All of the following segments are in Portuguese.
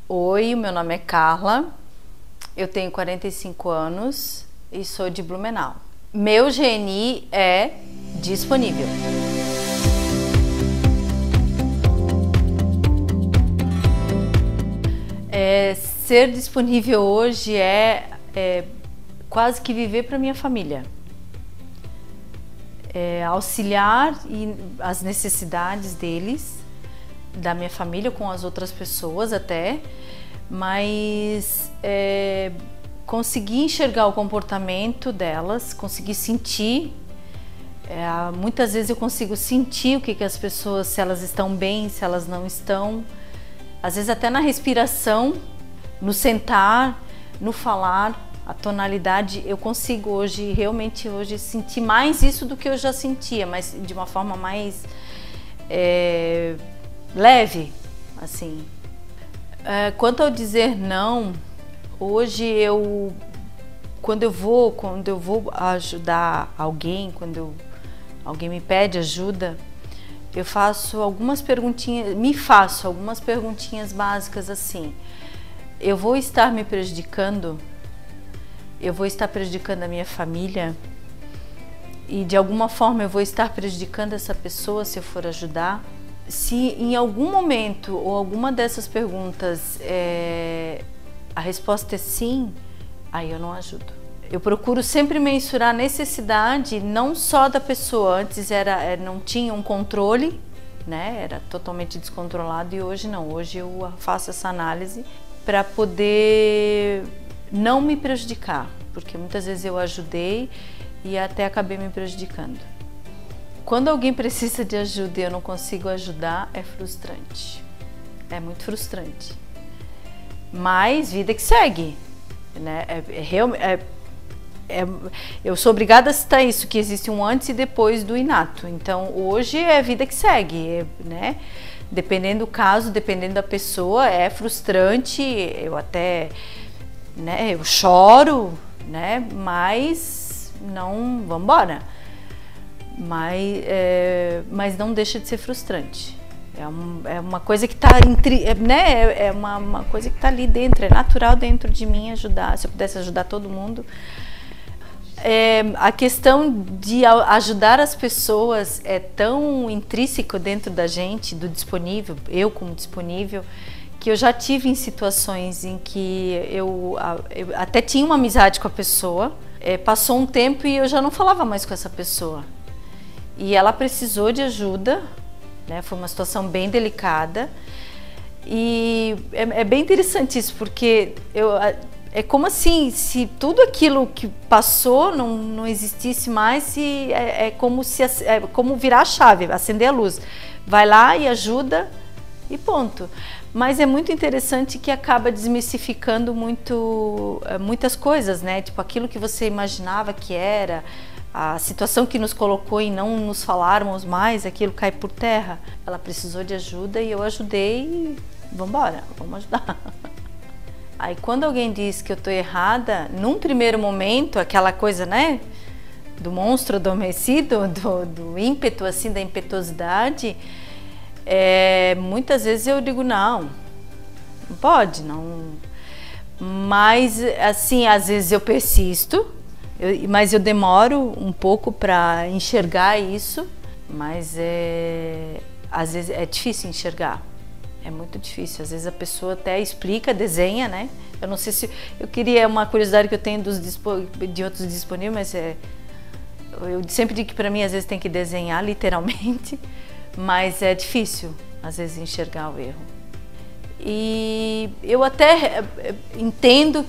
Oi, meu nome é Carla, eu tenho 45 anos e sou de Blumenau. Meu GNI é disponível. Ser disponível hoje é quase que viver para minha família. Auxiliar as necessidades deles, da minha família, com as outras pessoas até, mas conseguir enxergar o comportamento delas, conseguir sentir. Muitas vezes eu consigo sentir o que as pessoas, se elas estão bem, se elas não estão. Às vezes até na respiração, no sentar, no falar, a tonalidade, eu consigo hoje, realmente hoje, sentir mais isso do que eu já sentia, mas de uma forma mais leve, assim. Quanto ao dizer não, hoje quando eu vou ajudar alguém, quando alguém me pede ajuda, eu faço algumas perguntinhas básicas assim: eu vou estar me prejudicando? Eu vou estar prejudicando a minha família? E de alguma forma eu vou estar prejudicando essa pessoa se eu for ajudar? Se em algum momento ou alguma dessas perguntas a resposta é sim, aí eu não ajudo. Eu procuro sempre mensurar a necessidade não só da pessoa. Antes não tinha um controle, né? Era totalmente descontrolado, e hoje não. Hoje eu faço essa análise para poder não me prejudicar, porque muitas vezes eu ajudei e até acabei me prejudicando. Quando alguém precisa de ajuda e eu não consigo ajudar, é frustrante. É muito frustrante. Mas vida que segue, né? Eu sou obrigada a citar isso, que existe um antes e depois do inato. Então hoje é vida que segue, né? Dependendo do caso, dependendo da pessoa, é frustrante. Eu até, né? Eu choro, né? Mas não, vamos embora. Mas não deixa de ser frustrante. É uma coisa que está né? É uma coisa que está ali dentro. É natural dentro de mim ajudar. Se eu pudesse ajudar todo mundo. A questão de ajudar as pessoas é tão intrínseco dentro da gente, do disponível, eu como disponível, que eu já tive em situações em que eu até tinha uma amizade com a pessoa, passou um tempo e eu já não falava mais com essa pessoa. E ela precisou de ajuda, né? Foi uma situação bem delicada. E é bem interessante isso, porque é como assim, se tudo aquilo que passou não existisse mais, é como virar a chave, acender a luz. Vai lá e ajuda e ponto. Mas é muito interessante que acaba desmistificando muitas coisas, né? Tipo, aquilo que você imaginava que era, a situação que nos colocou em não nos falarmos mais, aquilo cai por terra. Ela precisou de ajuda e eu ajudei e vamos embora, vamos ajudar. Aí quando alguém diz que eu tô errada, num primeiro momento, aquela coisa, né, do monstro adormecido, do ímpeto, assim, da impetuosidade, muitas vezes eu digo não pode, não. Mas assim, às vezes eu persisto, mas eu demoro um pouco para enxergar isso, mas às vezes é difícil enxergar. É muito difícil, às vezes a pessoa até explica, desenha, né? Eu não sei se... Eu queria, uma curiosidade que eu tenho de outros disponíveis, mas eu sempre digo que para mim às vezes tem que desenhar literalmente, mas é difícil às vezes enxergar o erro. E eu até entendo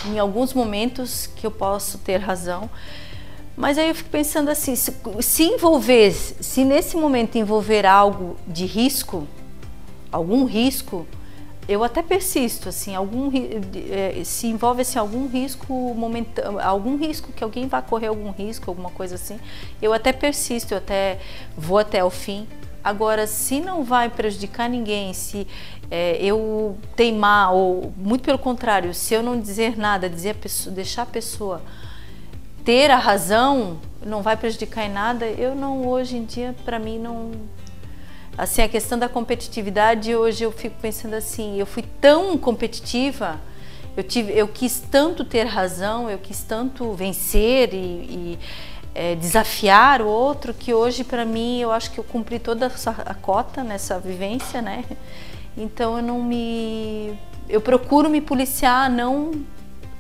em alguns momentos que eu posso ter razão, mas aí eu fico pensando assim, se nesse momento envolver algo de risco, algum risco, eu até persisto, assim, se envolve assim, algum risco momentâneo, algum risco que alguém vai correr algum risco, alguma coisa assim, eu até persisto, eu até vou até o fim. Agora, se não vai prejudicar ninguém, se eu teimar, ou muito pelo contrário, se eu não dizer nada, deixar a pessoa ter a razão, não vai prejudicar em nada, eu não, hoje em dia, para mim, não... Assim, a questão da competitividade, hoje eu fico pensando assim, eu fui tão competitiva, eu quis tanto ter razão, eu quis tanto vencer e desafiar o outro, que hoje para mim eu acho que eu cumpri toda a cota nessa vivência, né? Então eu procuro me policiar a não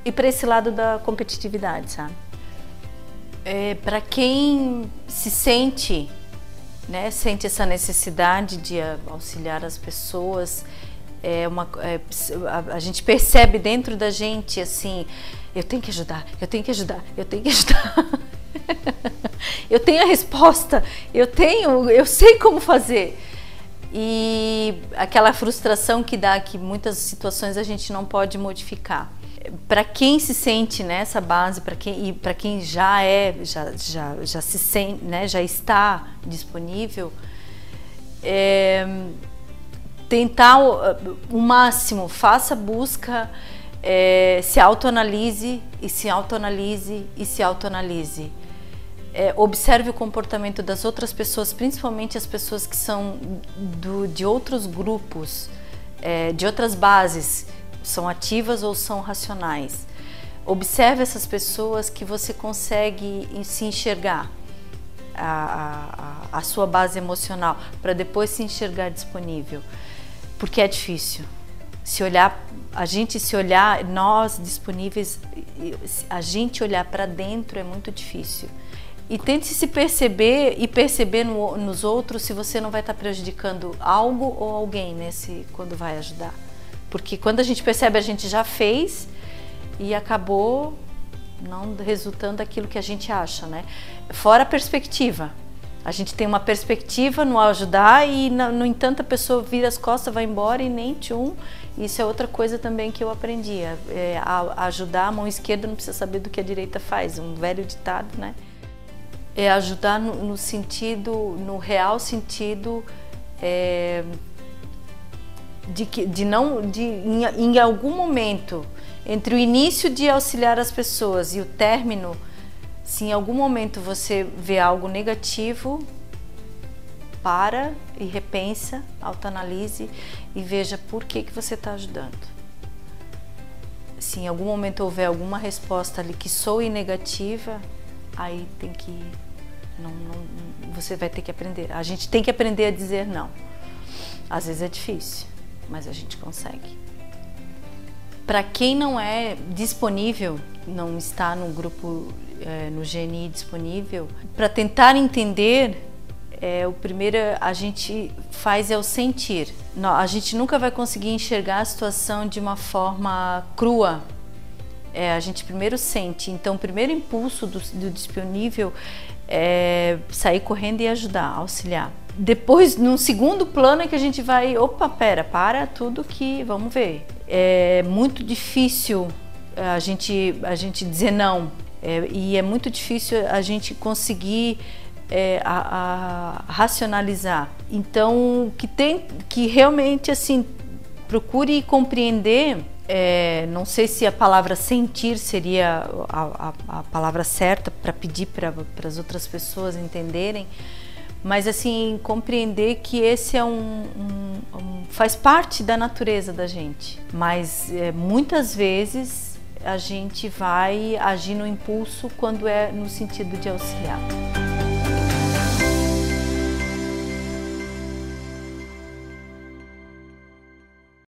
ir para esse lado da competitividade, sabe? Para quem se sente, né, sente essa necessidade de auxiliar as pessoas, a gente percebe dentro da gente assim, eu tenho que ajudar, eu tenho que ajudar, eu tenho que ajudar. Eu tenho a resposta, eu sei como fazer. E aquela frustração que dá, que muitas situações a gente não pode modificar. Para quem se sente nessa base, para quem já se sente, né, já está disponível, tentar o máximo, faça busca, se autoanalise e se autoanalise e se autoanalise. Observe o comportamento das outras pessoas, principalmente as pessoas que são de outros grupos, de outras bases, são ativas ou são racionais. Observe essas pessoas que você consegue se enxergar, a sua base emocional, para depois se enxergar disponível, porque é difícil. Nós disponíveis, a gente olhar para dentro é muito difícil. E tente se perceber e perceber nos outros se você não vai estar prejudicando algo ou alguém quando vai ajudar. Porque quando a gente percebe, a gente já fez e acabou não resultando aquilo que a gente acha, né? Fora a perspectiva. A gente tem uma perspectiva no ajudar e, no entanto, a pessoa vira as costas, vai embora e nem tchum. Isso é outra coisa também que eu aprendi. A ajudar, a mão esquerda não precisa saber do que a direita faz. Um velho ditado, né? É ajudar no real sentido em algum momento, entre o início de auxiliar as pessoas e o término, se em algum momento você vê algo negativo, para e repensa, autoanalise e veja por que você está ajudando. Se em algum momento houver alguma resposta ali que soe negativa, aí você vai ter que aprender. A gente tem que aprender a dizer não. Às vezes é difícil, mas a gente consegue. Para quem não é disponível, não está no grupo, no GNI disponível, para tentar entender, o primeiro a gente faz é o sentir. A gente nunca vai conseguir enxergar a situação de uma forma crua. A gente primeiro sente. Então, o primeiro impulso do disponível é sair correndo e ajudar, auxiliar. Depois, num segundo plano, é que a gente vai, para tudo que, vamos ver. É muito difícil a gente dizer não, e é muito difícil a gente conseguir racionalizar. Então, que realmente, assim, procure compreender. Não sei se a palavra sentir seria a palavra certa para pedir para as outras pessoas entenderem, mas assim, compreender que esse faz parte da natureza da gente, mas muitas vezes a gente vai agir no impulso quando é no sentido de auxiliar.